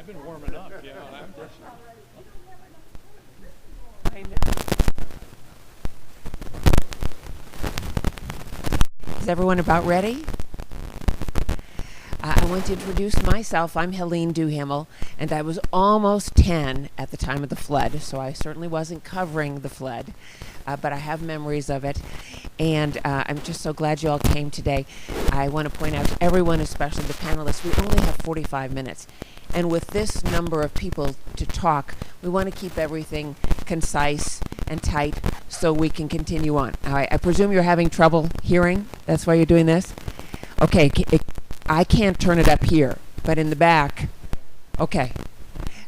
I've been warming up, you know. I know. Is everyone about ready? I want to introduce myself. I'm Helene Duhamel, and I was almost 10 at the time of the flood, so I certainly wasn't covering the flood, but I have memories of it, and I'm just so glad you all came today. I want to point out to everyone, especially the panelists, we only have 45 minutes, and with this number of people to talk, we want to keep everything concise and tight so we can continue on. I presume you're having trouble hearing? That's why you're doing this? Okay, I can't turn it up here, but in the back, okay.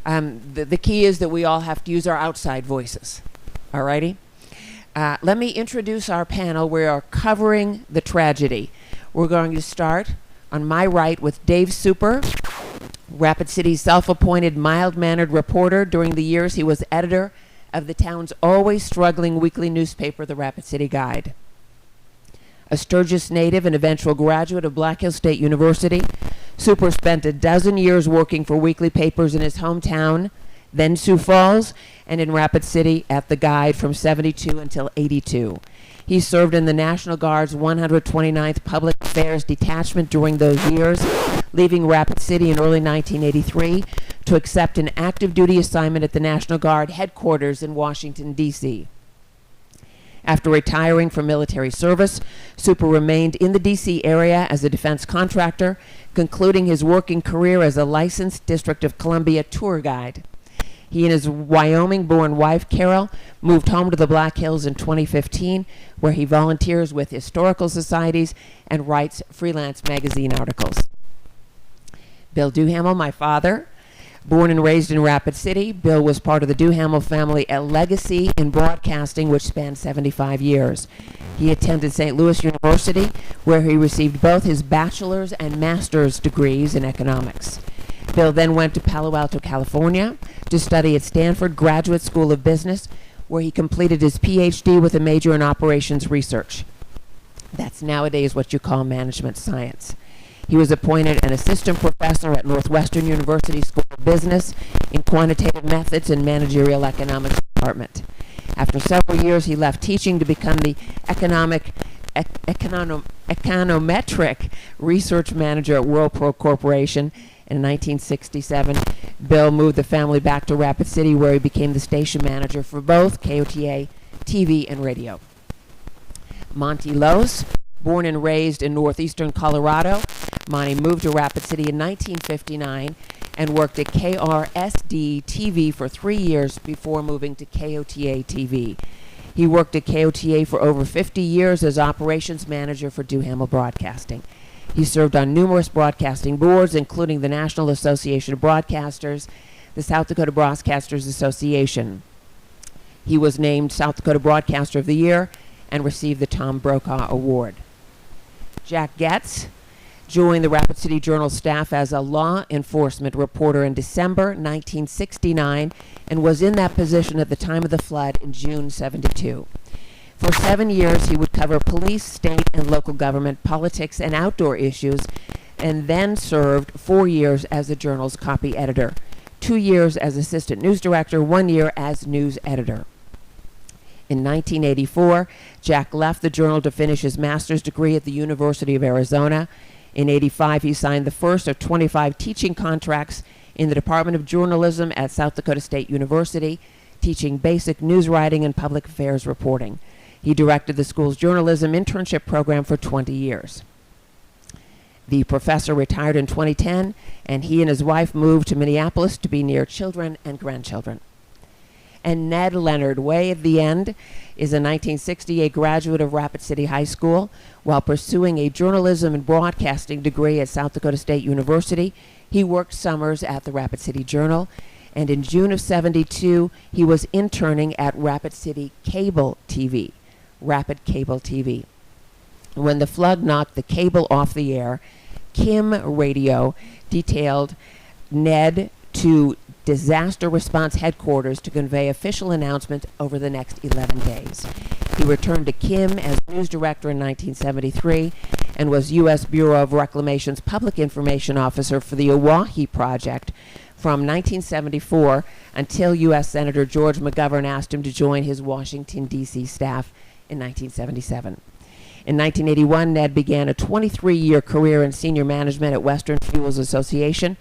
The key is that we all have to use our outside voices. Alrighty? Let me introduce our panel. We are covering the tragedy. We're going to start on my right with Dave Super, Rapid City's self-appointed mild-mannered reporter. During the years he was editor of the town's always struggling weekly newspaper, the Rapid City Guide. A Sturgis native and eventual graduate of Black Hills State University, Super spent a dozen years working for weekly papers in his hometown, then Sioux Falls, and in Rapid City at the Guide from 72 until 82. He served in the National Guard's 129th Public Affairs Detachment during those years, leaving Rapid City in early 1983 to accept an active duty assignment at the National Guard headquarters in Washington, D.C. After retiring from military service, Super remained in the D.C. area as a defense contractor, concluding his working career as a licensed District of Columbia tour guide. He and his Wyoming-born wife, Carol, moved home to the Black Hills in 2015, where he volunteers with historical societies and writes freelance magazine articles. Bill Duhamel, my father. Born and raised in Rapid City, Bill was part of the Duhamel family, a legacy in broadcasting which spanned 75 years. He attended St. Louis University, where he received both his bachelor's and master's degrees in economics. Bill then went to Palo Alto, California, to study at Stanford Graduate School of Business, where he completed his PhD with a major in operations research. That's nowadays what you call management science. He was appointed an assistant professor at Northwestern University School of Business in quantitative methods and managerial economics department. After several years, he left teaching to become the econometric research manager at WorldPro Corporation. In 1967, Bill moved the family back to Rapid City, where he became the station manager for both KOTA TV and radio. Monte Loos, born and raised in northeastern Colorado, Monty moved to Rapid City in 1959 and worked at KRSD TV for 3 years before moving to KOTA TV. He worked at KOTA for over 50 years as operations manager for Duhamel Broadcasting. He served on numerous broadcasting boards, including the National Association of Broadcasters, the South Dakota Broadcasters Association. He was named South Dakota Broadcaster of the Year and received the Tom Brokaw Award. Jack Getz joined the Rapid City Journal staff as a law enforcement reporter in December 1969 and was in that position at the time of the flood in June 72. For 7 years, he would cover police, state, and local government, politics, and outdoor issues, and then served 4 years as the Journal's copy editor, 2 years as assistant news director, 1 year as news editor. In 1984, Jack left the Journal to finish his master's degree at the University of Arizona. In 85, he signed the first of 25 teaching contracts in the Department of Journalism at South Dakota State University, teaching basic news writing and public affairs reporting. He directed the school's journalism internship program for 20 years. The professor retired in 2010, and he and his wife moved to Minneapolis to be near children and grandchildren. And Ned Leonard, way at the end, is a 1968 graduate of Rapid City High School. While pursuing a journalism and broadcasting degree at South Dakota State University, he worked summers at the Rapid City Journal, and in June of 72, he was interning at Rapid City Cable TV, Rapid Cable TV. When the flood knocked the cable off the air, Kim Radio detailed Ned to disaster response headquarters to convey official announcement over the next 11 days. He returned to Kim as news director in 1973 and was U.S. Bureau of Reclamation's public information officer for the Oahe Project, from 1974 until U.S. Senator George McGovern asked him to join his Washington, D.C. staff in 1977. In 1981, Ned began a 23-year career in senior management at Western Fuels Association,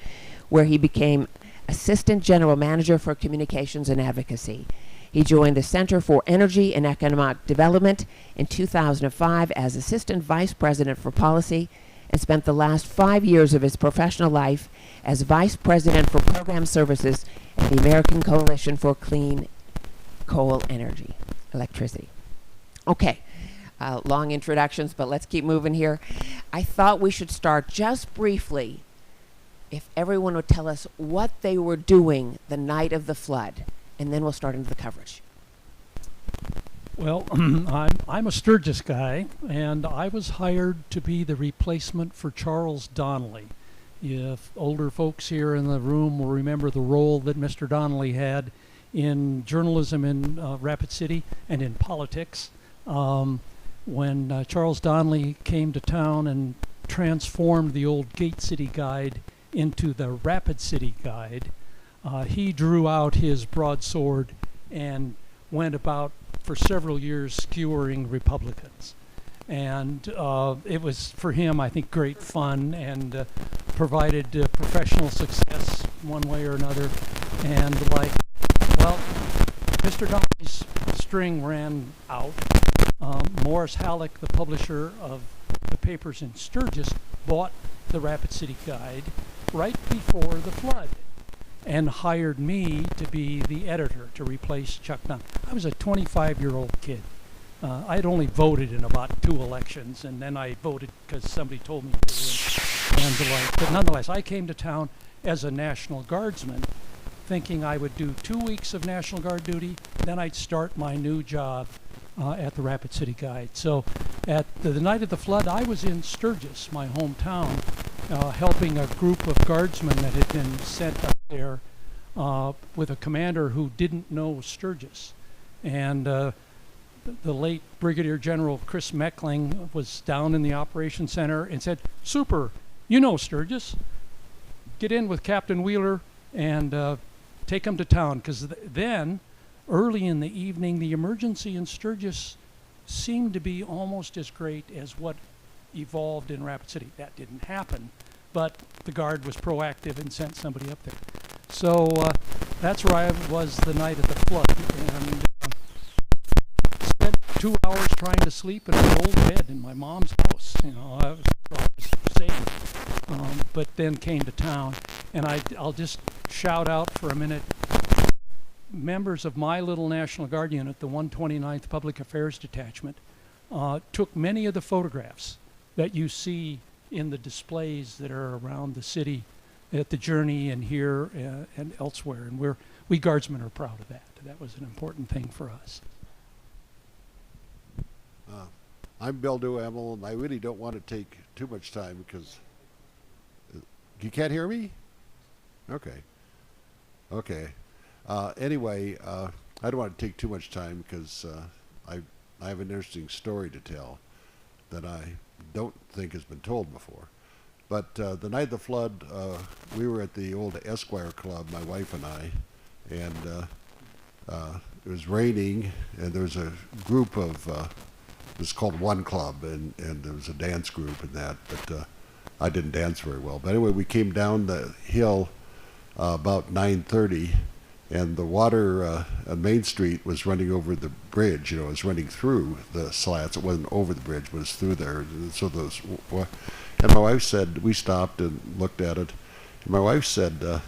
where he became Assistant General Manager for Communications and Advocacy. He joined the Center for Energy and Economic Development in 2005 as Assistant Vice President for Policy, and spent the last 5 years of his professional life as Vice President for Program Services at the American Coalition for Clean Coal Electricity. Okay. Long introductions, but let's keep moving here. I thought we should start just briefly, if everyone would tell us what they were doing the night of the flood, and then we'll start into the coverage. Well, I'm a Sturgis guy, and I was hired to be the replacement for Charles Donnelly. If older folks here in the room will remember the role that Mr. Donnelly had in journalism in Rapid City and in politics, when Charles Donnelly came to town and transformed the old Gate City Guide into the Rapid City Guide, he drew out his broadsword and went about for several years skewering Republicans. And it was, for him, I think, great fun and provided professional success one way or another. And well, Mr. Donnelly's string ran out. Morris Halleck, the publisher of the papers in Sturgis, bought the Rapid City Guide right before the flood and hired me to be the editor to replace Chuck Dunn. I was a 25-year-old kid. I had only voted in about 2 elections, and then I voted because somebody told me to, and the like. But nonetheless, I came to town as a National Guardsman, thinking I would do 2 weeks of National Guard duty, then I'd start my new job at the Rapid City Guide. So at the night of the flood, I was in Sturgis, my hometown, helping a group of guardsmen that had been sent up there with a commander who didn't know Sturgis. And the late Brigadier General Chris Meckling was down in the Operations Center and said, "Super, you know Sturgis. Get in with Captain Wheeler and take him to town." Because then, early in the evening, the emergency in Sturgis seemed to be almost as great as what evolved in Rapid City. That didn't happen, but the Guard was proactive and sent somebody up there. So that's where I was the night of the flood, and spent 2 hours trying to sleep in an old bed in my mom's house. You know, I was safe, but then came to town, and I'll just shout out for a minute. Members of my little National Guard unit, the 129th Public Affairs Detachment, took many of the photographs that you see in the displays that are around the city at the Journey and here and elsewhere. And we guardsmen are proud of that. That was an important thing for us. I'm Bill Duhamel, and I really don't want to take too much time because you can't hear me? Okay. Anyway, I don't want to take too much time because I have an interesting story to tell that I don't think has been told before. But the night of the flood, we were at the old Esquire Club, my wife and I, and it was raining, and there was a group of, it was called One Club, and there was a dance group and that, but I didn't dance very well. But anyway, we came down the hill about 9:30, and the water on Main Street was running over the bridge. You know, it was running through the slats. It wasn't over the bridge, but it was through there. And so those, and my wife said, we stopped and looked at it. And my wife said, "Do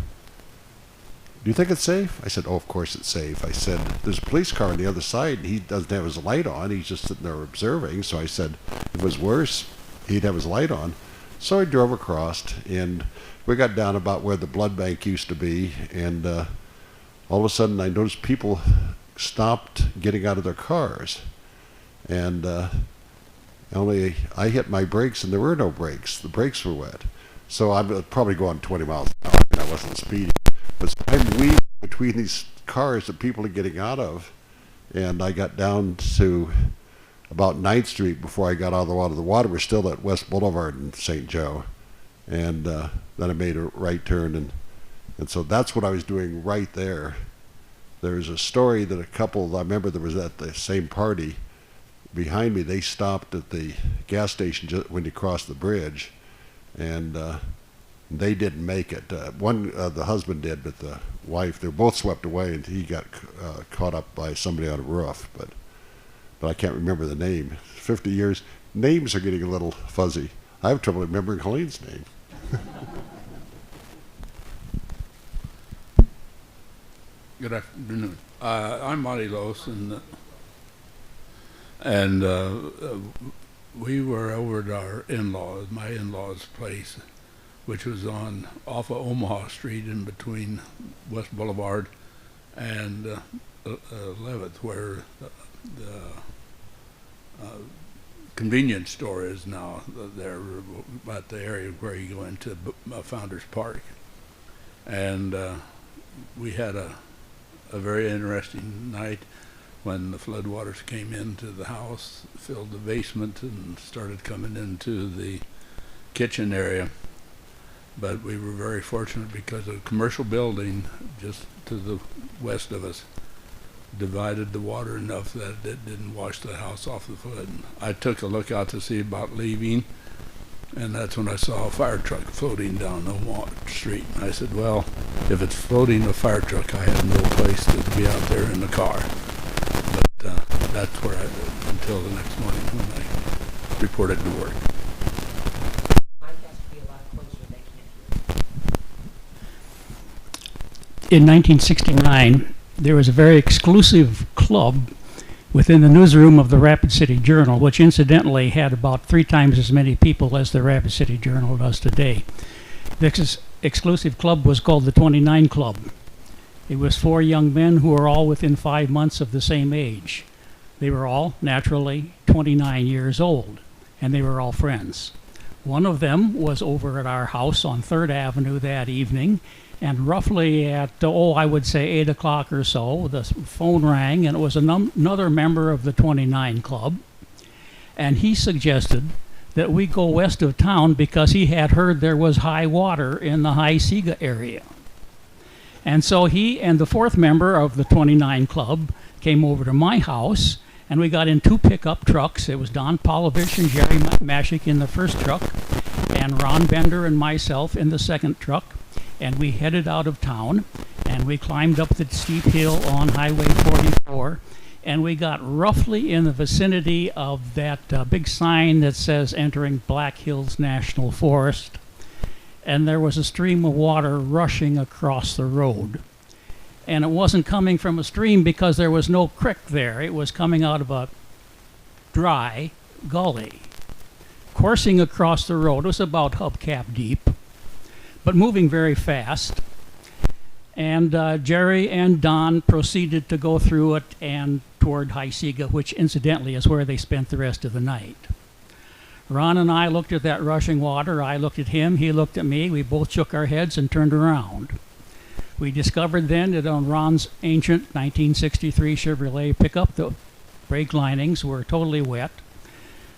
you think it's safe?" I said, "Oh, of course it's safe." I said, "There's a police car on the other side, and he doesn't have his light on. He's just sitting there observing." So I said, if it was worse, he'd have his light on. So I drove across, and we got down about where the blood bank used to be, and all of a sudden I noticed people stopped getting out of their cars, and only I hit my brakes, and there were no brakes. The brakes were wet. So I'm probably going 20 miles an hour, and I wasn't speeding. But I'm weaving between these cars that people are getting out of, and I got down to about 9th Street before I got out of the water. The water was still at West Boulevard in St. Joe, and then I made a right turn and And so that's what I was doing right there. There's a story that a couple, I remember there was at the same party behind me, they stopped at the gas station just when you crossed the bridge, and they didn't make it. The husband did, but the wife, they were both swept away, and he got caught up by somebody on a roof, but I can't remember the name. 50 years, names are getting a little fuzzy. I have trouble remembering Helene's name. Good afternoon. I'm Monte Loos, and we were over at our in-laws, my in-laws' place, which was off of Omaha Street in between West Boulevard and 11th, where the convenience store is now. There, about the area where you go into Founders Park, and we had a very interesting night when the floodwaters came into the house, filled the basement, and started coming into the kitchen area. But we were very fortunate because a commercial building just to the west of us divided the water enough that it didn't wash the house off the foot. I took a look out to see about leaving, and that's when I saw a fire truck floating down the street. And I said, well, if it's floating a fire truck, I have no place to be out there in the car. But that's where I lived until the next morning when I reported to work. In 1969, there was a very exclusive club within the newsroom of the Rapid City Journal, which incidentally had about 3 times as many people as the Rapid City Journal does today. This exclusive club was called the 29 Club. It was 4 young men who were all within 5 months of the same age. They were all, naturally, 29 years old, and they were all friends. One of them was over at our house on 3rd Avenue that evening, and roughly at, I would say 8 o'clock or so, the phone rang, and it was another member of the 29 Club, and he suggested that we go west of town because he had heard there was high water in the High Sega area. And so he and the 4th member of the 29 Club came over to my house, and we got in 2 pickup trucks. It was Don Polovich and Jerry Mashik in the first truck, and Ron Bender and myself in the second truck. And we headed out of town, and we climbed up the steep hill on Highway 44, and we got roughly in the vicinity of that big sign that says entering Black Hills National Forest, and there was a stream of water rushing across the road. And it wasn't coming from a stream because there was no creek there. It was coming out of a dry gully, coursing across the road. It was about hubcap deep, but moving very fast. And Jerry and Don proceeded to go through it and toward High Sega, which incidentally is where they spent the rest of the night. Ron and I looked at that rushing water. I looked at him, he looked at me. We both shook our heads and turned around. We discovered then that on Ron's ancient 1963 Chevrolet pickup, the brake linings were totally wet.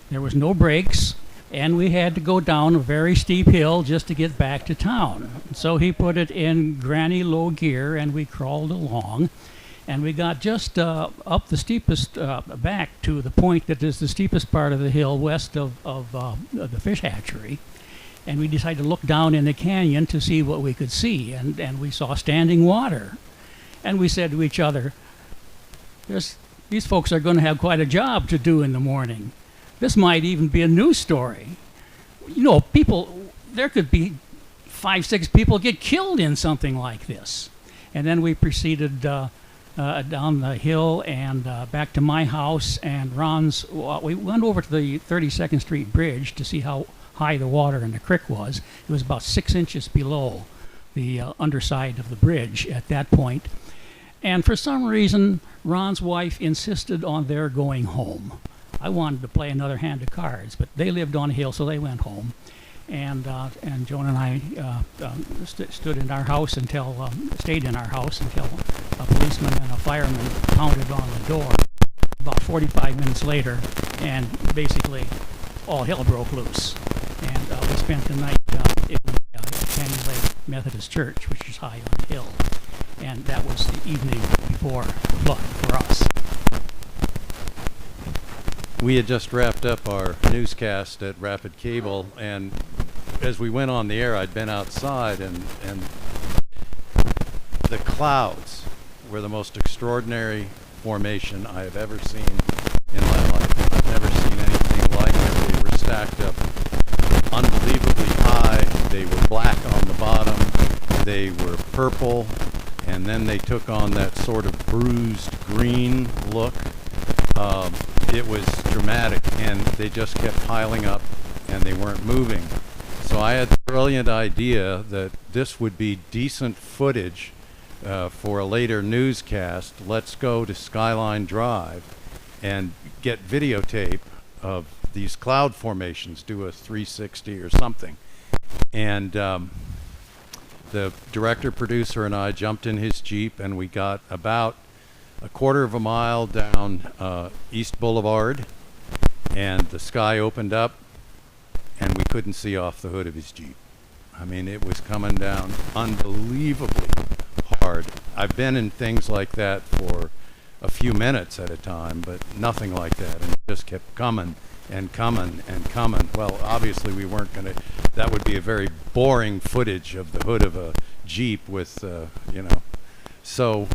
There was no brakes, and we had to go down a very steep hill just to get back to town. So he put it in granny low gear, and we crawled along, and we got just up the steepest, back to the point that is the steepest part of the hill west of the fish hatchery. And we decided to look down in the canyon to see what we could see, and we saw standing water. And we said to each other, these folks are going to have quite a job to do in the morning. This might even be a news story. You know, there could be 5, 6 people get killed in something like this. And then we proceeded down the hill and back to my house, and we went over to the 32nd Street Bridge to see how high the water in the creek was. It was about 6 inches below the underside of the bridge at that point. And for some reason, Ron's wife insisted on their going home. I wanted to play another hand of cards, but they lived on a hill, so they went home. And Joan and I stayed in our house until a policeman and a fireman pounded on the door about 45 minutes later, and basically all hell broke loose. And we spent the night in Canyon Lake Methodist Church, which is high on the hill. And that was the evening before the flood for us. We had just wrapped up our newscast at Rapid Cable, and as we went on the air, I'd been outside, and the clouds were the most extraordinary formation I have ever seen in my life. I've never seen anything like it. They were stacked up unbelievably high. They were black on the bottom. They were purple, and then they took on that sort of bruised green look. It was dramatic, and they just kept piling up, and they weren't moving. So I had the brilliant idea that this would be decent footage for a later newscast. Let's go to Skyline Drive and get videotape of these cloud formations, do a 360 or something. And the director, producer, and I jumped in his Jeep, and we got about a quarter of a mile down East Boulevard, and the sky opened up, and we couldn't see off the hood of his Jeep. I mean, it was coming down unbelievably hard. I've been in things like that for a few minutes at a time, but nothing like that, and it just kept coming and coming and coming. Well, obviously we weren't going to, that would be a very boring footage of the hood of a Jeep with, you know. So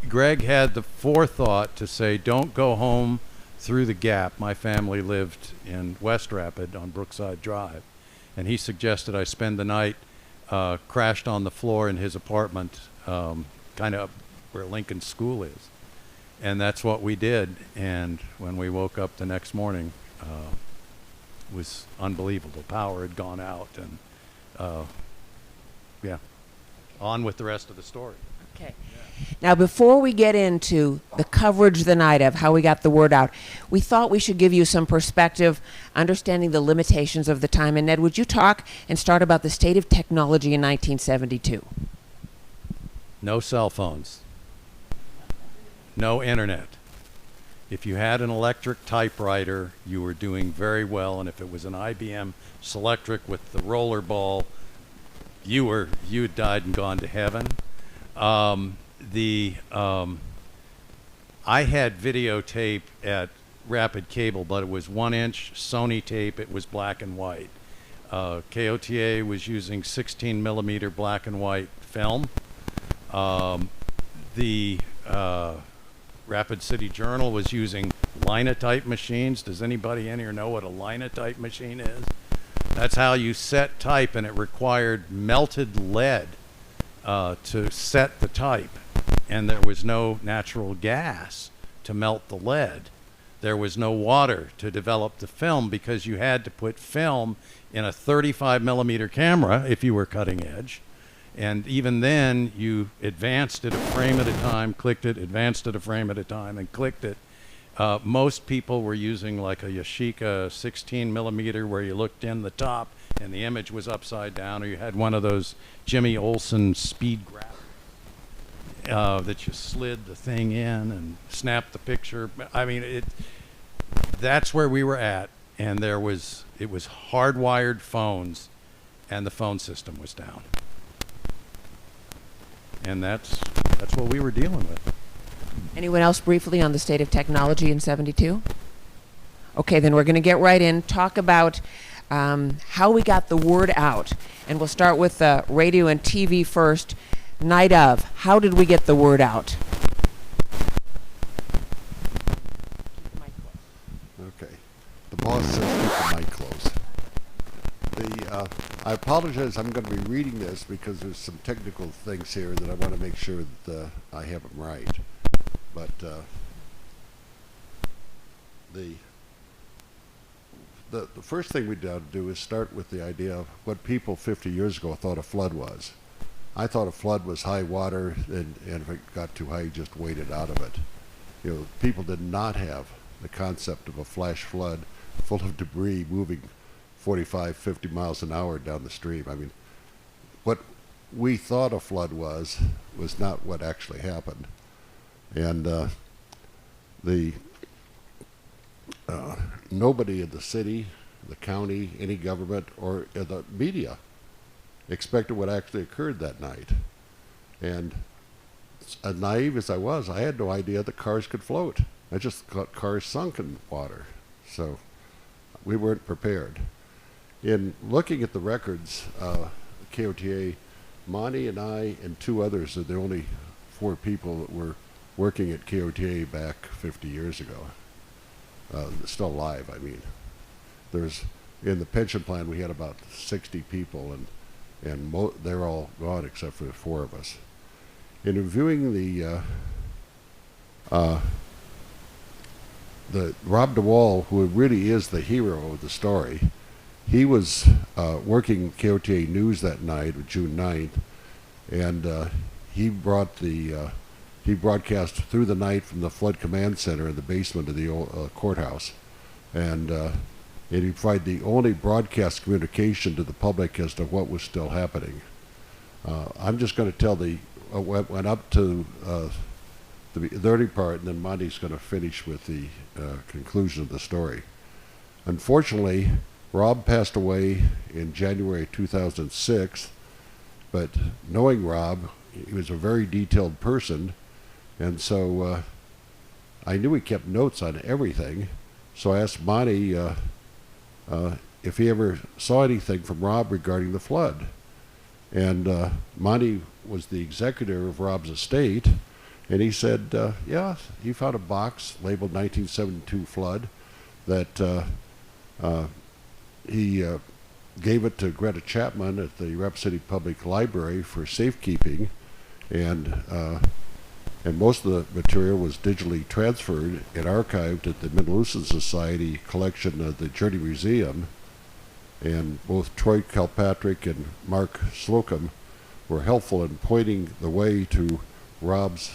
Greg had the forethought to say, don't go home through the gap. My family lived in West Rapid on Brookside Drive, and he suggested I spend the night crashed on the floor in his apartment, kind of where Lincoln School is. And that's what we did. And when we woke up the next morning, it was unbelievable. Power had gone out, and yeah, on with the rest of the story. Okay. Now, before we get into the coverage the night of, how we got the word out, we thought we should give you some perspective, understanding the limitations of the time. And Ned, would you talk and start about the state of technology in 1972? No cell phones. No internet. If you had an electric typewriter, you were doing very well, and if it was an IBM Selectric with the roller ball, you had died and gone to heaven. I had videotape at Rapid Cable, but it was 1-inch Sony tape. It was black and white. KOTA was using 16 millimeter black and white film. The Rapid City Journal was using linotype machines. Does anybody in here know what a linotype machine is? That's how you set type, and it required melted lead to set the type, and there was no natural gas to melt the lead. There was no water to develop the film, because you had to put film in a 35 millimeter camera if you were cutting edge. And even then, you advanced it a frame at a time, clicked it, advanced it a frame at a time, and clicked it. Most people were using like a Yashica 16 millimeter where you looked in the top and the image was upside down, or you had one of those Jimmy Olsen speed grab that you slid the thing in and snapped the picture. I mean, that's where we were at, and it was hardwired phones, and the phone system was down. And that's what we were dealing with. Anyone else briefly on the state of technology in 72? Okay, then we're going to get right in, talk about how we got the word out. And we'll start with radio and TV first. Night of, how did we get the word out? Okay. The boss says keep the mic close. I apologize. I'm going to be reading this because there's some technical things here that I want to make sure that I have them right. But the first thing we got to do is start with the idea of what people 50 years ago thought a flood was. I thought a flood was high water, and if it got too high, you just waded out of it. You know, people did not have the concept of a flash flood full of debris moving 45, 50 miles an hour down the stream. I mean, what we thought a flood was not what actually happened. And nobody in the city, the county, any government, or the media expected what actually occurred that night. And as naive as I was, I had no idea that cars could float. I just thought cars sunk in water. So we weren't prepared. In looking at the records, KOTA, Monty and I and 2 others are the only 4 people that were working at KOTA back 50 years ago. Still alive, I mean. In the pension plan, we had about 60 people, and they're all gone except for 4 of us. In reviewing the Rob DeWall, who really is the hero of the story, he was working KOTA News that night, June 9th, and he broadcast through the night from the Flood Command Center in the basement of the old courthouse, and he provided the only broadcast communication to the public as to what was still happening. I'm just going to tell went up to the early part, and then Monty's going to finish with the conclusion of the story. Unfortunately, Rob passed away in January 2006, but knowing Rob, he was a very detailed person, and so I knew he kept notes on everything. So I asked Monty if he ever saw anything from Rob regarding the flood. And Monty was the executor of Rob's estate, and he said, yeah, he found a box labeled 1972 flood that he gave it to Greta Chapman at the Rapid City Public Library for safekeeping, and most of the material was digitally transferred and archived at the Monte Loos Society collection of the Journey Museum. And both Troy Kilpatrick and Mark Slocum were helpful in pointing the way to Rob's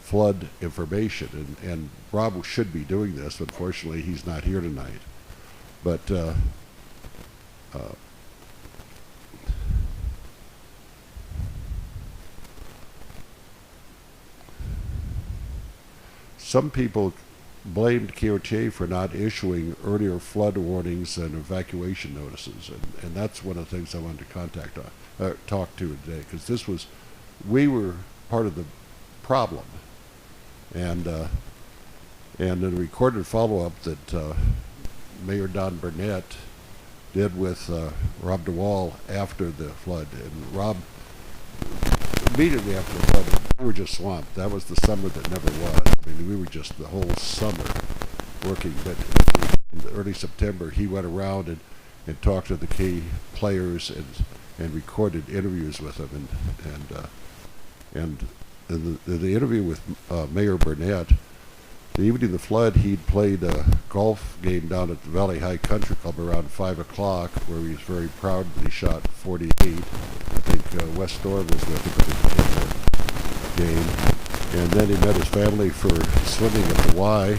flood information. And Rob should be doing this. Unfortunately, he's not here tonight. But some people blamed KOTA for not issuing earlier flood warnings and evacuation notices, and that's one of the things I wanted to talk to today, because we were part of the problem, and in a recorded follow-up that Mayor Don Burnett did with Rob DeWall after the flood, and Rob, immediately after the flood, we were just swamped. That was the summer that never was. I mean, we were just the whole summer working, but in early September, he went around and talked to the key players and recorded interviews with them, and the interview with Mayor Burnett, the evening of the flood, he'd played a golf game down at the Valley High Country Club around 5 o'clock, where he was very proud that he shot 48. I think Wes Storm was with him at the game. And then he met his family for swimming at the Y.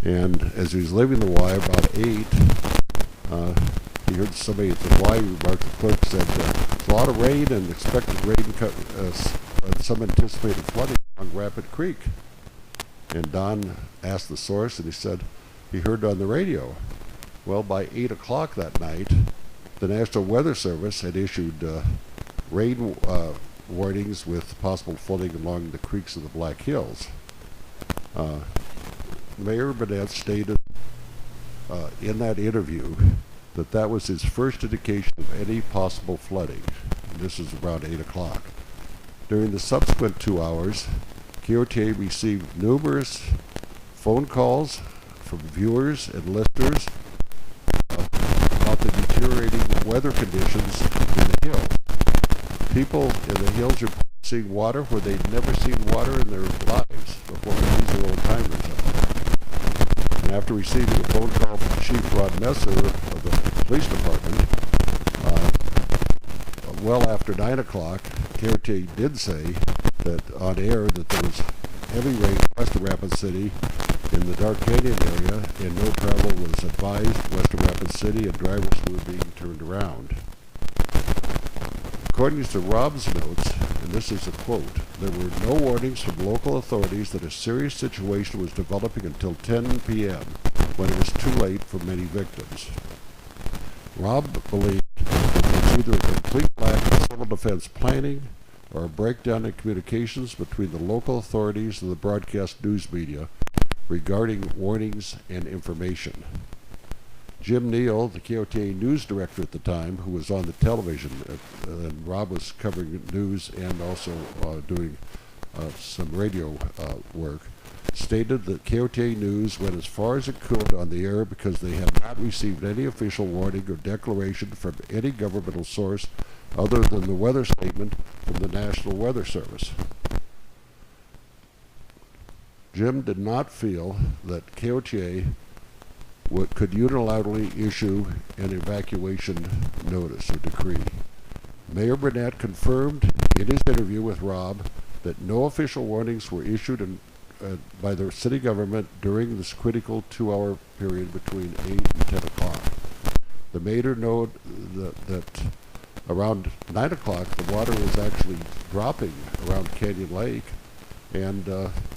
And as he was leaving the Y about 8, he heard somebody at the Y remark, the clerk said, a lot of rain and expected rain, some anticipated flooding on Rapid Creek. And Don asked the source, and he said he heard on the radio. Well, by 8 o'clock that night, the National Weather Service had issued rain warnings with possible flooding along the creeks of the Black Hills. Mayor Burnett stated in that interview that was his first indication of any possible flooding. And this is around 8 o'clock. During the subsequent 2 hours, KOTA received numerous phone calls from viewers and listeners about the deteriorating weather conditions in the hills. People in the hills are seeing water where they'd never seen water in their lives before. These are old-timers. And after receiving a phone call from Chief Rod Messer of the police department, well after 9 o'clock, KOTA did say that on air that there was heavy rain west of Rapid City in the Dark Canyon area, and no travel was advised west of Rapid City, and drivers were being turned around. According to Rob's notes, and this is a quote, there were no warnings from local authorities that a serious situation was developing until 10 p.m., when it was too late for many victims. Rob believed that the either a complete lack of civil defense planning or a breakdown in communications between the local authorities and the broadcast news media regarding warnings and information. Jim Neal, the KOTA news director at the time, who was on the television, and Rob was covering news and also doing some radio work, stated that KOTA News went as far as it could on the air because they had not received any official warning or declaration from any governmental source other than the weather statement from the National Weather Service. Jim did not feel that KOTA could unilaterally issue an evacuation notice or decree. Mayor Burnett confirmed in his interview with Rob that no official warnings were issued by the city government during this critical 2-hour period between 8 and 10 o'clock. The mayor noted that around 9 o'clock the water was actually dropping around Canyon Lake, and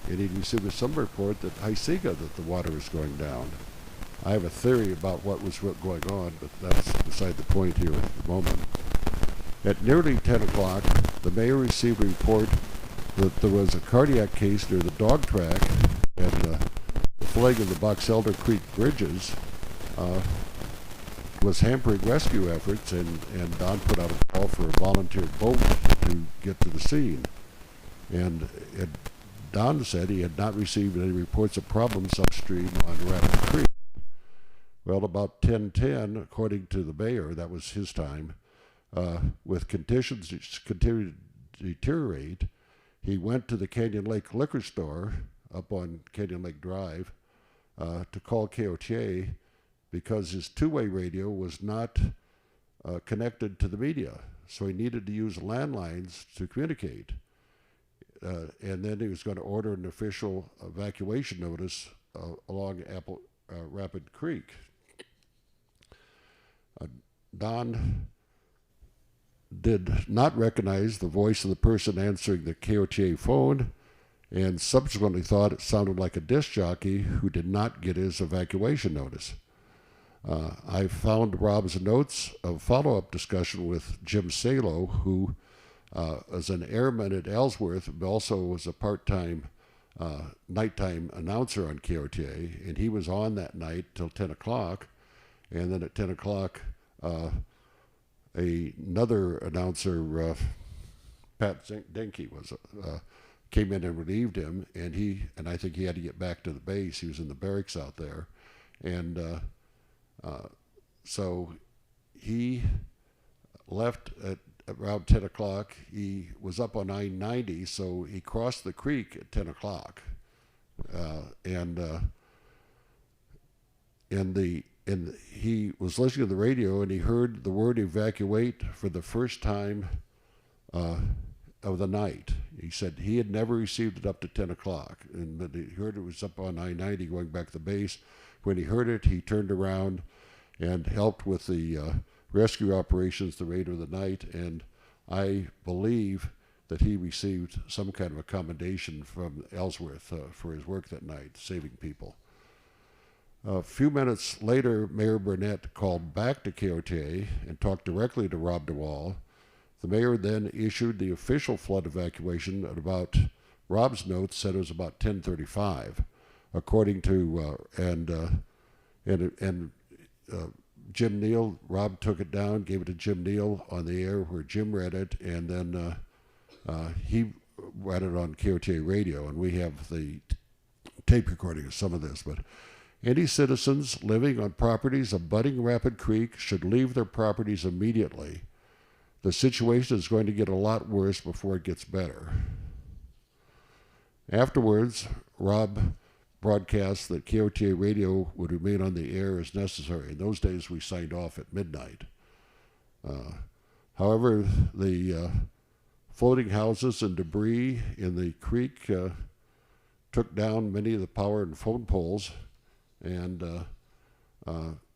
he received some report that Haisiga that the water was going down. I have a theory about what was going on, but that's beside the point here at the moment. At nearly 10 o'clock, the mayor received a report that there was a cardiac case near the dog track, and the flooding of the Box Elder Creek bridges was hampering rescue efforts, and Don put out a call for a volunteer boat to get to the scene. And Don said he had not received any reports of problems upstream on Rapid Creek. Well, about 10:10, according to the mayor, that was his time, with conditions continuing to deteriorate, he went to the Canyon Lake liquor store up on Canyon Lake Drive to call KOTA because his two-way radio was not connected to the media, so he needed to use landlines to communicate. And then he was going to order an official evacuation notice along Rapid Creek. Don did not recognize the voice of the person answering the KOTA phone and subsequently thought it sounded like a disc jockey who did not get his evacuation notice. I found Rob's notes of follow-up discussion with Jim Salo, who is an airman at Ellsworth, but also was a part-time nighttime announcer on KOTA, and he was on that night till 10 o'clock, and then at 10 o'clock, another announcer, Pat Denke, came in and relieved him, and I think he had to get back to the base. He was in the barracks out there, and so he left at around 10 o'clock. He was up on I-90, so he crossed the creek at 10 o'clock, and he was listening to the radio, and he heard the word evacuate for the first time of the night. He said he had never received it up to 10 o'clock, but he heard it was up on I-90 going back to the base. When he heard it, he turned around and helped with the rescue operations the remainder of the night, and I believe that he received some kind of a commendation from Ellsworth for his work that night, saving people. A few minutes later, Mayor Burnett called back to KOTA and talked directly to Rob DeWall. The mayor then issued the official flood evacuation at about, Rob's notes said it was about 10:35, according to, Jim Neal. Rob took it down, gave it to Jim Neal on the air where Jim read it, and then he read it on KOTA radio, and we have the tape recording of some of this. But any citizens living on properties abutting Rapid Creek should leave their properties immediately. The situation is going to get a lot worse before it gets better. Afterwards, Rob broadcast that KOTA radio would remain on the air as necessary. In those days, we signed off at midnight. However, the floating houses and debris in the creek took down many of the power and phone poles, and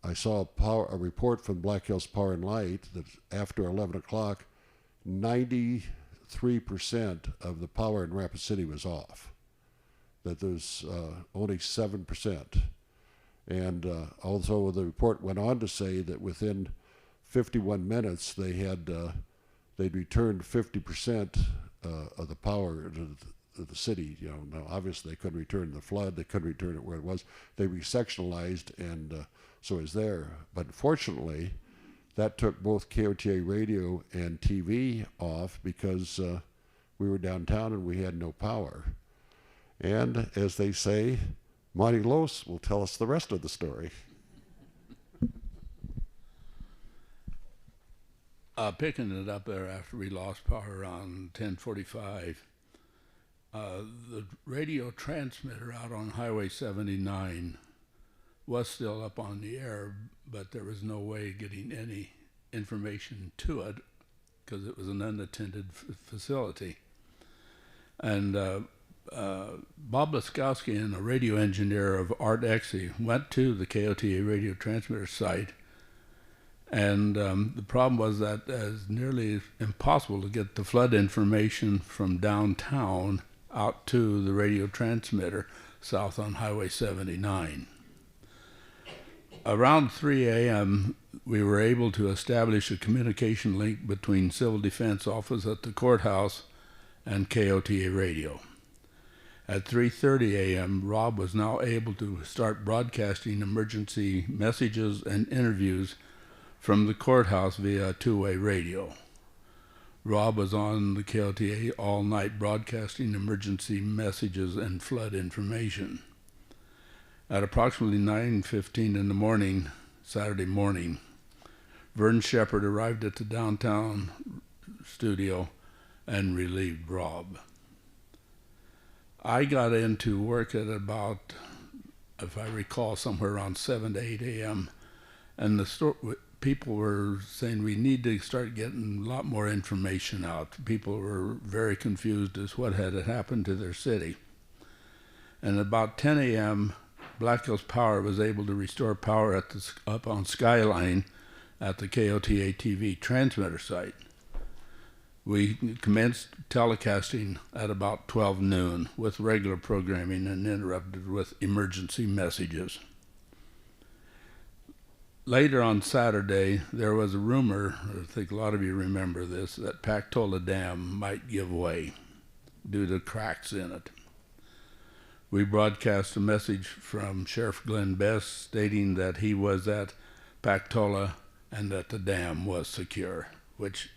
I saw a report from Black Hills Power and Light that after 11 o'clock, 93% of the power in Rapid City was off. That there's only 7%. And also the report went on to say that within 51 minutes, they'd returned 50% of the power to the city. Now obviously they couldn't return the flood, they couldn't return it where it was. They resectionalized, and so it's there. But unfortunately, that took both KOTA radio and TV off because we were downtown and we had no power. And as they say, Monte Loos will tell us the rest of the story. Picking it up there after we lost power around 10:45, the radio transmitter out on Highway 79 was still up on the air, but there was no way of getting any information to it because it was an unattended facility. And Bob Laskowski, and a radio engineer of Art Exie, went to the KOTA radio transmitter site. And the problem was that it's nearly impossible to get the flood information from downtown out to the radio transmitter south on Highway 79. Around 3 a.m., we were able to establish a communication link between Civil Defense Office at the courthouse and KOTA radio. At 3:30 a.m., Rob was now able to start broadcasting emergency messages and interviews from the courthouse via two-way radio. Rob was on the KOTA all night broadcasting emergency messages and flood information. At approximately 9:15 in the morning, Saturday morning, Vern Shepard arrived at the downtown studio and relieved Rob. I got into work at about, if I recall, somewhere around 7 to 8 a.m., and people were saying we need to start getting a lot more information out. People were very confused as what had happened to their city. And about 10 a.m., Black Hills Power was able to restore power up on Skyline at the KOTA TV transmitter site. We commenced telecasting at about 12 noon with regular programming and interrupted with emergency messages. Later on Saturday, there was a rumor, I think a lot of you remember this, that Pactola Dam might give way due to cracks in it. We broadcast a message from Sheriff Glenn Best stating that he was at Pactola and that the dam was secure, which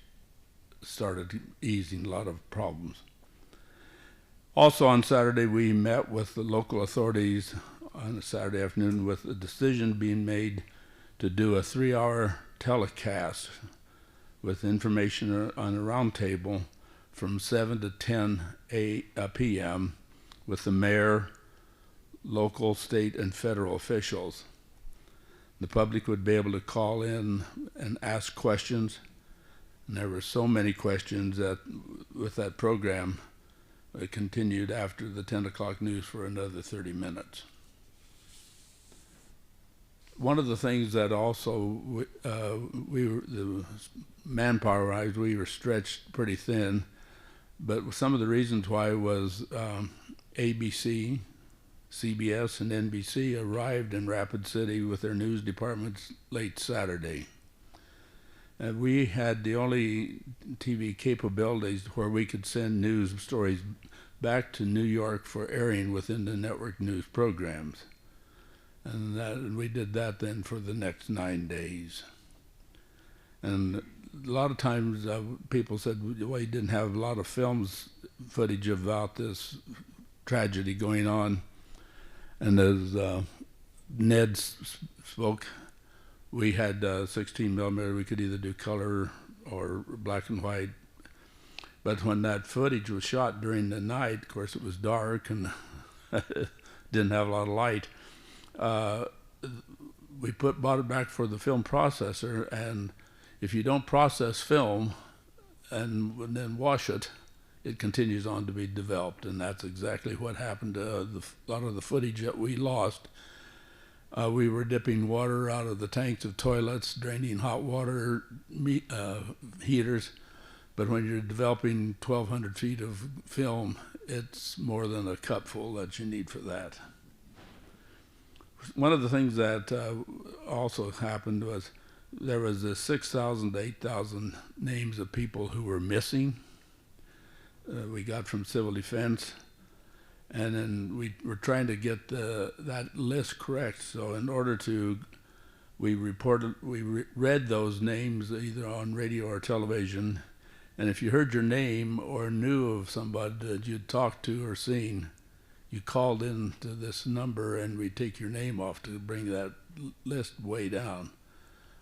started easing a lot of problems. Also on Saturday, we met with the local authorities on a Saturday afternoon with a decision being made to do a 3-hour telecast with information on a round table from 7 to 10 p.m. with the mayor, local, state, and federal officials. The public would be able to call in and ask questions, and there were so many questions that with that program, it continued after the 10 o'clock news for another 30 minutes. One of the things that also the manpower-wise, we were stretched pretty thin, but some of the reasons why was ABC, CBS, and NBC arrived in Rapid City with their news departments late Saturday. And we had the only TV capabilities where we could send news stories back to New York for airing within the network news programs. And we did that then for the next 9 days. And a lot of times people said, well, you didn't have a lot of footage about this tragedy going on. And as Ned spoke, we had 16 millimeter. We could either do color or black and white. But when that footage was shot during the night, of course it was dark and didn't have a lot of light. We bought it back for the film processor, and if you don't process film and then wash it, it continues on to be developed, and that's exactly what happened to a lot of the footage that we lost. We were dipping water out of the tanks of toilets, draining hot water heaters, but when you're developing 1,200 feet of film, it's more than a cupful that you need for that. One of the things that also happened was there was 6,000 to 8,000 names of people who were missing. We got from Civil Defense, and then we were trying to get that list correct. So in order to, we read those names either on radio or television, and if you heard your name or knew of somebody that you'd talked to or seen, you called in to this number, and we'd take your name off to bring that list way down.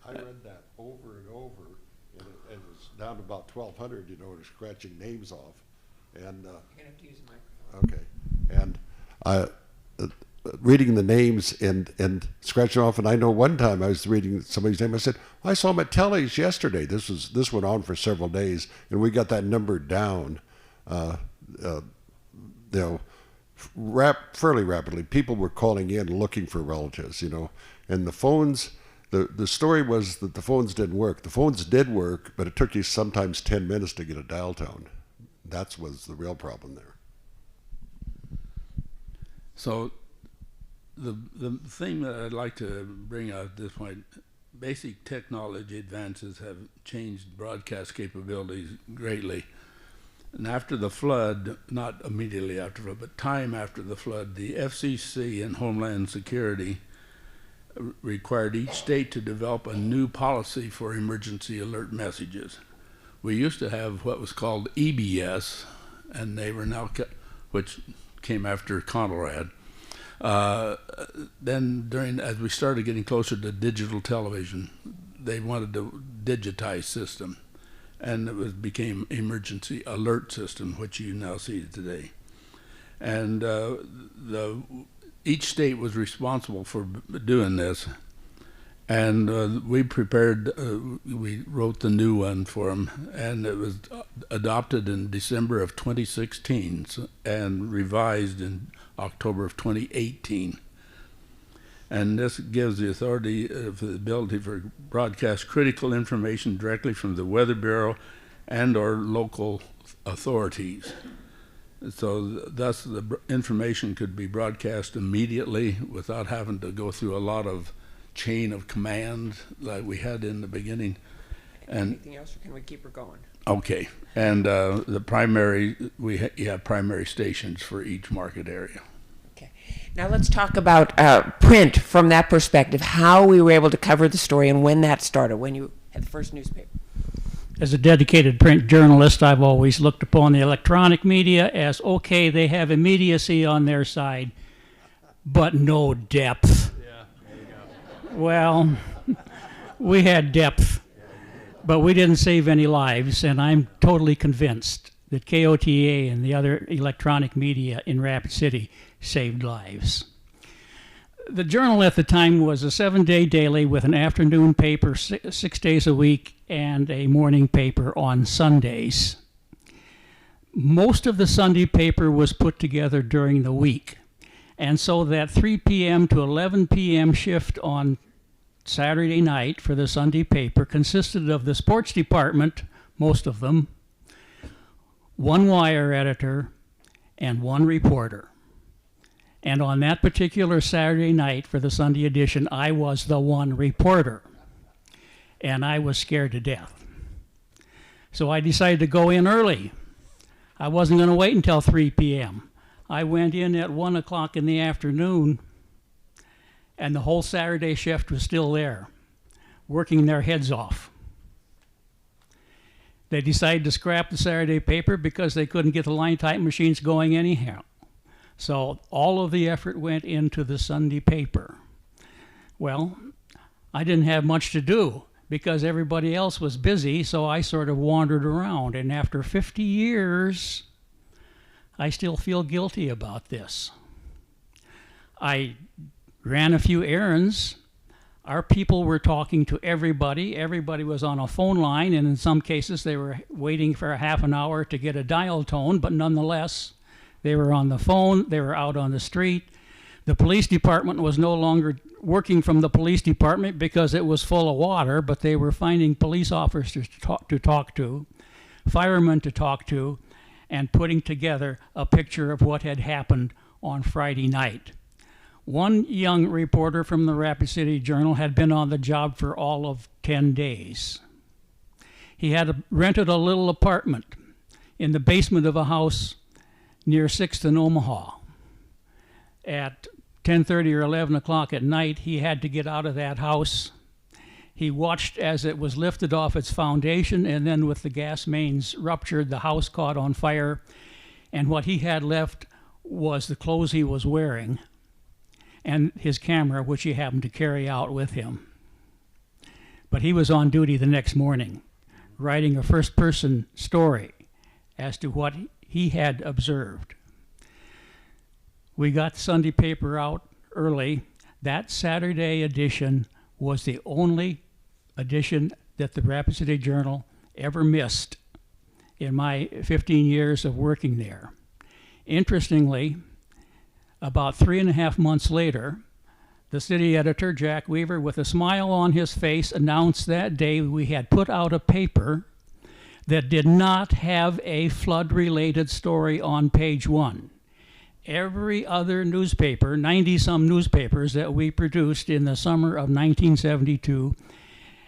I read that over and over, and it was down to about 1,200, you know, and scratching names off. And You're gonna have to use the microphone. okay, and reading the names and scratching off. And I know one time I was reading somebody's name. I said, well, I saw him at Telly's yesterday. This went on for several days, and we got that number down. You know, fairly rapidly. People were calling in looking for relatives. You know, and the phones. The story was that the phones didn't work. The phones did work, but it took you sometimes 10 minutes to get a dial tone. That was the real problem there. So the thing that I'd like to bring out at this point, basic technology advances have changed broadcast capabilities greatly. And after the flood, not immediately after the flood, but time after the flood, the FCC and Homeland Security required each state to develop a new policy for emergency alert messages. We used to have what was called EBS, and they were now, which came after Conrad. Then as we started getting closer to digital television, they wanted to digitize system, and it became emergency alert system, which you now see today. And each state was responsible for doing this. And we wrote the new one for them, and it was adopted in December of 2016 and revised in October of 2018. And this gives the authority for the ability for broadcast critical information directly from the Weather Bureau and or local authorities. So thus the information could be broadcast immediately without having to go through a lot of chain of command like we had in the beginning. And anything else, or can we keep her going? Okay, and the primary, we have primary stations for each market area. Okay, now let's talk about print from that perspective, how we were able to cover the story and when that started, when you had the first newspaper. As a dedicated print journalist, I've always looked upon the electronic media as, okay, they have immediacy on their side, but no depth. Yeah, there you go. Well, we had depth, but we didn't save any lives, and I'm totally convinced that KOTA and the other electronic media in Rapid City saved lives. The Journal at the time was a 7-day daily with an afternoon paper 6 days a week and a morning paper on Sundays. Most of the Sunday paper was put together during the week, and so that 3 p.m. to 11 p.m. shift on Saturday night for the Sunday paper consisted of the sports department, most of them, one wire editor, and one reporter. And on that particular Saturday night for the Sunday edition, I was the one reporter, and I was scared to death. So I decided to go in early. I wasn't going to wait until 3 p.m. I went in at 1 o'clock in the afternoon, and the whole Saturday shift was still there, working their heads off. They decided to scrap the Saturday paper because they couldn't get the line type machines going anyhow. So all of the effort went into the Sunday paper. Well, I didn't have much to do because everybody else was busy, so I sort of wandered around. And after 50 years, I still feel guilty about this. I ran a few errands. Our people were talking to everybody. Everybody was on a phone line, and in some cases they were waiting for a half an hour to get a dial tone, but nonetheless, they were on the phone, they were out on the street. The police department was no longer working from the police department because it was full of water, but they were finding police officers to talk to, firemen to talk to, and putting together a picture of what had happened on Friday night. One young reporter from the Rapid City Journal had been on the job for all of 10 days. He had rented a little apartment in the basement of a house near 6th and Omaha. At 10:30 or 11 o'clock at night, he had to get out of that house. He watched as it was lifted off its foundation, and then with the gas mains ruptured, the house caught on fire, and what he had left was the clothes he was wearing and his camera, which he happened to carry out with him. But he was on duty the next morning, writing a first-person story as to what he had observed. We got the Sunday paper out early. That Saturday edition was the only edition that the Rapid City Journal ever missed in my 15 years of working there. Interestingly, about 3.5 months later, the city editor, Jack Weaver, with a smile on his face, announced that day we had put out a paper that did not have a flood-related story on page 1. Every other newspaper, 90-some newspapers that we produced in the summer of 1972,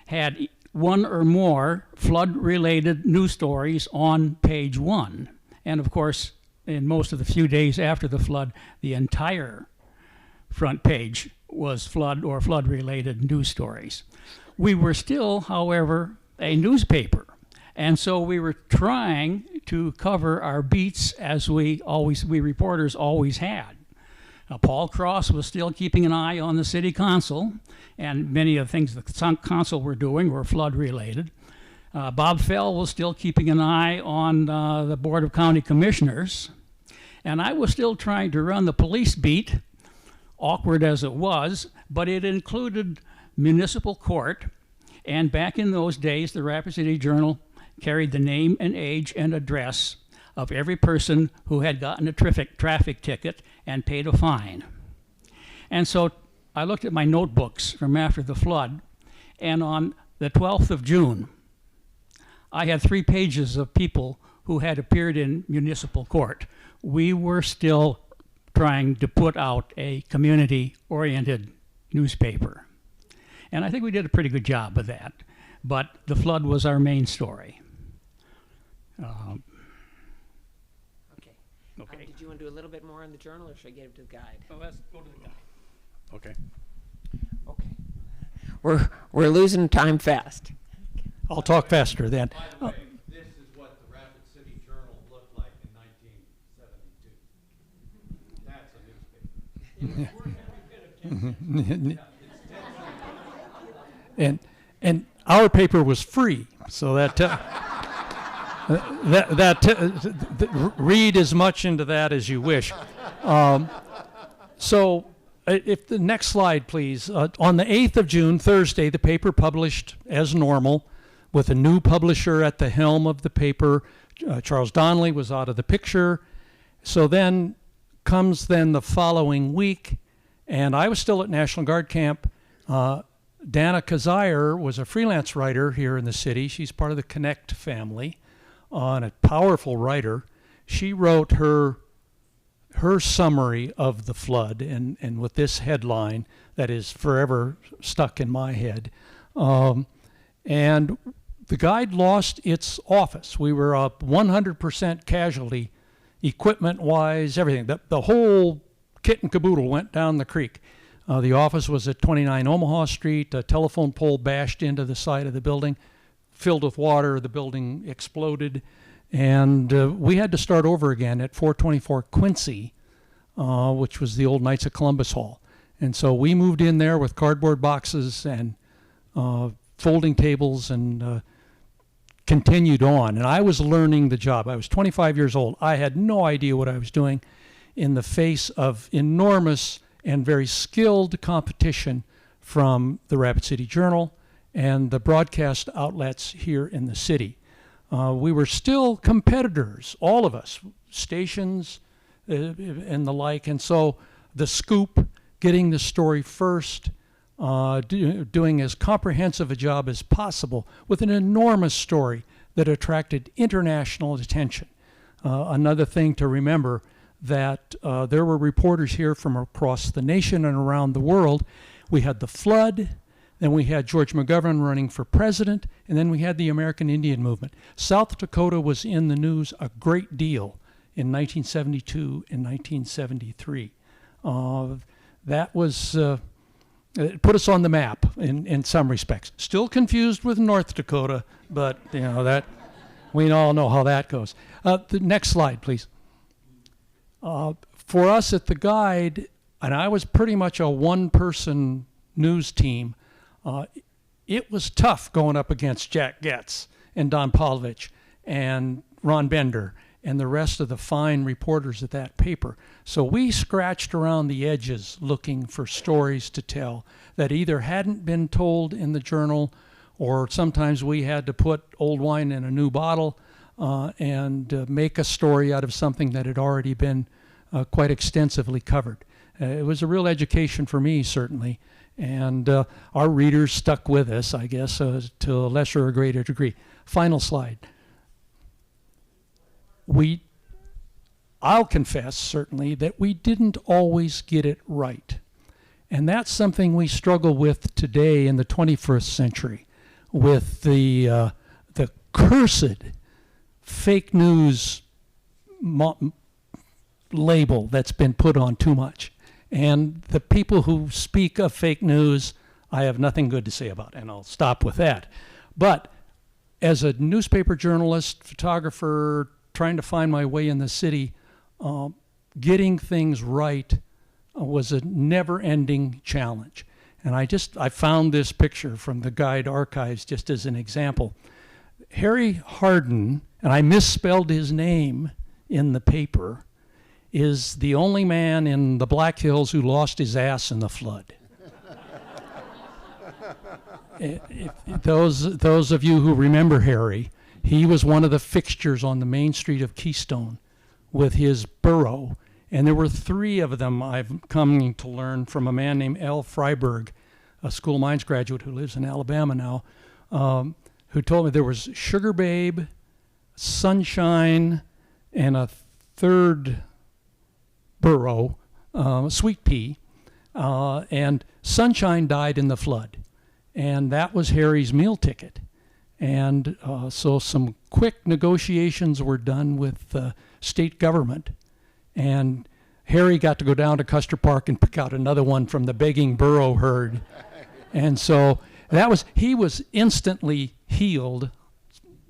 had one or more flood-related news stories on page 1. And of course, in most of the few days after the flood, the entire front page was flood or flood-related news stories. We were still, however, a newspaper, and so we were trying to cover our beats as we reporters always had. Paul Cross was still keeping an eye on the city council, and many of the things the council were doing were flood-related. Bob Fell was still keeping an eye on the Board of County Commissioners, and I was still trying to run the police beat, awkward as it was, but it included municipal court, and back in those days, the Rapid City Journal carried the name and age and address of every person who had gotten a traffic ticket and paid a fine. And so I looked at my notebooks from after the flood, and on the 12th of June, I had 3 pages of people who had appeared in municipal court. We were still trying to put out a community-oriented newspaper. And I think we did a pretty good job of that. But the flood was our main story. Okay. Okay. Did you want to do a little bit more on the journal, or should I get it to the guide? Well, let's go to the guide. Okay. Okay. We're losing time fast. I'll talk faster then. By the way, this is what the Rapid City Journal looked like in 1972. That's a newspaper. And our paper was free, so read as much into that as you wish. So, if the next slide, please. On the 8th of June, Thursday, the paper published as normal, with a new publisher at the helm of the paper. Charles Donnelly was out of the picture. So then comes the following week, and I was still at National Guard camp. Dana Kazire was a freelance writer here in the city. She's part of the Connect family, and a powerful writer. She wrote her summary of the flood, and with this headline that is forever stuck in my head. And the Guide lost its office. We were up 100% casualty, equipment-wise, everything. The whole kit and caboodle went down the creek. The office was at 29 Omaha Street. A telephone pole bashed into the side of the building, filled with water. The building exploded, and we had to start over again at 424 Quincy, which was the old Knights of Columbus Hall. And so we moved in there with cardboard boxes and folding tables and continued on. And I was learning the job. I was 25 years old. I had no idea what I was doing in the face of enormous and very skilled competition from the Rapid City Journal and the broadcast outlets here in the city. We were still competitors, all of us, stations and the like. And so the scoop, getting the story first, doing as comprehensive a job as possible with an enormous story that attracted international attention. Another thing to remember, that there were reporters here from across the nation and around the world. We had the flood, then we had George McGovern running for president, and then we had the American Indian movement. South Dakota was in the news a great deal in 1972 and 1973. That was, it put us on the map in some respects. Still confused with North Dakota, but you know that, we all know how that goes. The next slide, please. For us at the Guide, and I was pretty much a one-person news team, it was tough going up against Jack Getz and Don Polovich and Ron Bender and the rest of the fine reporters at that paper. So we scratched around the edges looking for stories to tell that either hadn't been told in the journal, or sometimes we had to put old wine in a new bottle and make a story out of something that had already been quite extensively covered. It was a real education for me, certainly, and our readers stuck with us, I guess, to a lesser or greater degree. Final slide. I'll confess, certainly, that we didn't always get it right. And that's something we struggle with today in the 21st century, with the cursed fake news label that's been put on too much. And the people who speak of fake news, I have nothing good to say about, and I'll stop with that. But as a newspaper journalist, photographer, trying to find my way in the city, getting things right was a never-ending challenge. And I found this picture from the Guide archives just as an example. Harry Harden, and I misspelled his name in the paper, is the only man in the Black Hills who lost his ass in the flood. Those of you who remember Harry, he was one of the fixtures on the main street of Keystone with his burro. And there were 3 of them, I've come to learn from a man named Al Freiberg, a school of mines graduate who lives in Alabama now, who told me there was Sugar Babe, Sunshine, and a third burro, Sweet Pea, and Sunshine died in the flood. And that was Harry's meal ticket. And so some quick negotiations were done with the state government. And Harry got to go down to Custer Park and pick out another one from the begging burro herd. And so he was instantly healed,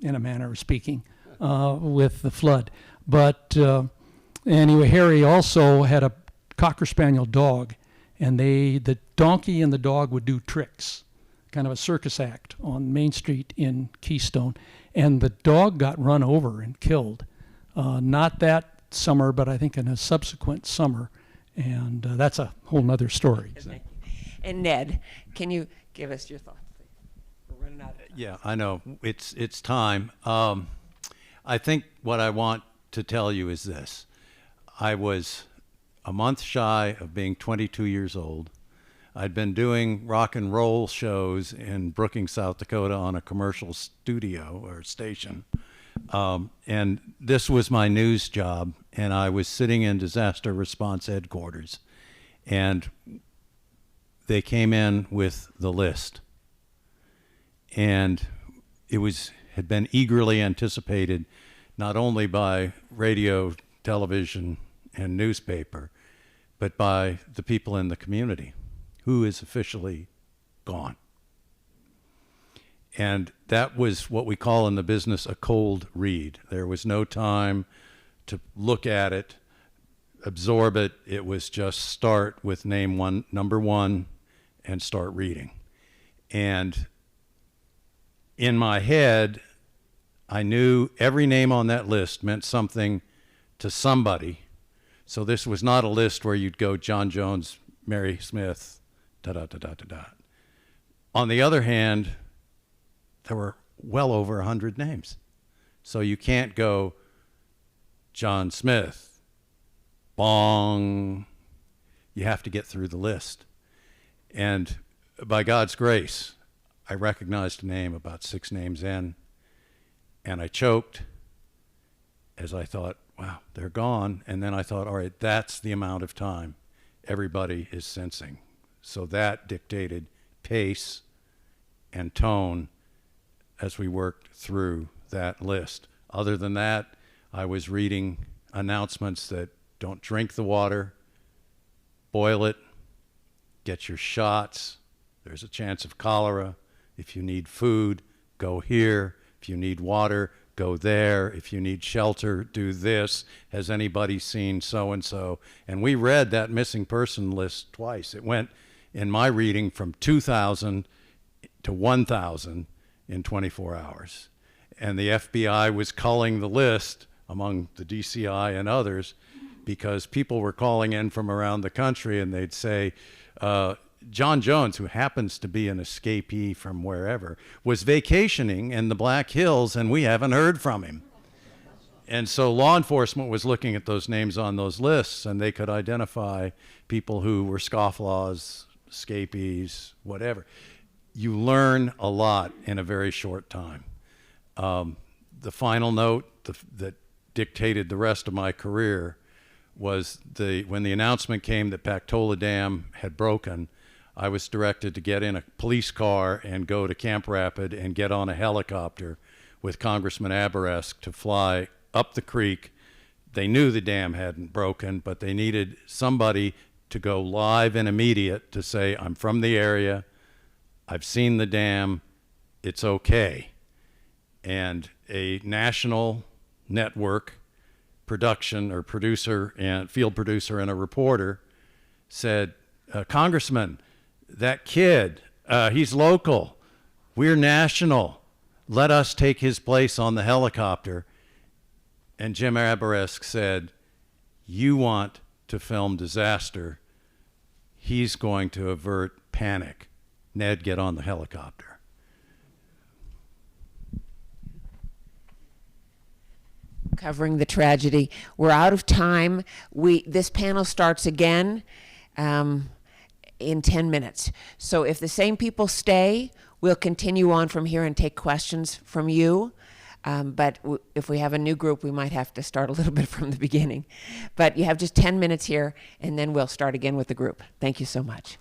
in a manner of speaking, with the flood. But anyway, Harry also had a Cocker Spaniel dog, and the donkey and the dog would do tricks, kind of a circus act on Main Street in Keystone. And the dog got run over and killed. Not that summer, but I think in a subsequent summer. And that's a whole nother story. So. And Ned, can you give us your thoughts, please? We're running out of time. Yeah, I know. It's time. I think what I want to tell you is this. I was a month shy of being 22 years old. I'd been doing rock and roll shows in Brookings, South Dakota on a commercial studio or station. And this was my news job, and I was sitting in disaster response headquarters. And they came in with the list. And it had been eagerly anticipated not only by radio, television, and newspaper, but by the people in the community, who is officially gone. And that was what we call in the business a cold read. There was no time to look at it, absorb it. It was just start with number one, and start reading. And in my head, I knew every name on that list meant something to somebody. So this was not a list where you'd go John Jones, Mary Smith, da-da-da-da-da-da. On the other hand, there were well over 100 names. So you can't go John Smith, bong. You have to get through the list. And by God's grace, I recognized a name about 6 names in, and I choked as I thought, wow, they're gone. And then I thought, all right, that's the amount of time everybody is sensing. So that dictated pace and tone as we worked through that list. Other than that, I was reading announcements that don't drink the water, boil it, get your shots. There's a chance of cholera. If you need food, go here. If you need water, go there. If you need shelter, do this. Has anybody seen so-and-so? And we read that missing person list twice. It went, in my reading, from 2,000 to 1,000 in 24 hours. And the FBI was culling the list among the DCI and others because people were calling in from around the country and they'd say, John Jones, who happens to be an escapee from wherever, was vacationing in the Black Hills and we haven't heard from him. And so law enforcement was looking at those names on those lists and they could identify people who were scofflaws, escapees, whatever. You learn a lot in a very short time. The final note that dictated the rest of my career was when the announcement came that Pactola Dam had broken, I was directed to get in a police car and go to Camp Rapid and get on a helicopter with Congressman Aberesk to fly up the creek. They knew the dam hadn't broken, but they needed somebody to go live and immediate to say, I'm from the area, I've seen the dam, it's okay. And a national network producer and field producer and a reporter said, Congressman, that kid, he's local, we're national, let us take his place on the helicopter. And Jim Aberesk said, you want to film disaster, he's going to avert panic. Ned, get on the helicopter. Covering the tragedy. We're out of time. This panel starts again in 10 minutes. So if the same people stay, we'll continue on from here and take questions from you. But if we have a new group, we might have to start a little bit from the beginning. But you have just 10 minutes here, and then we'll start again with the group. Thank you so much.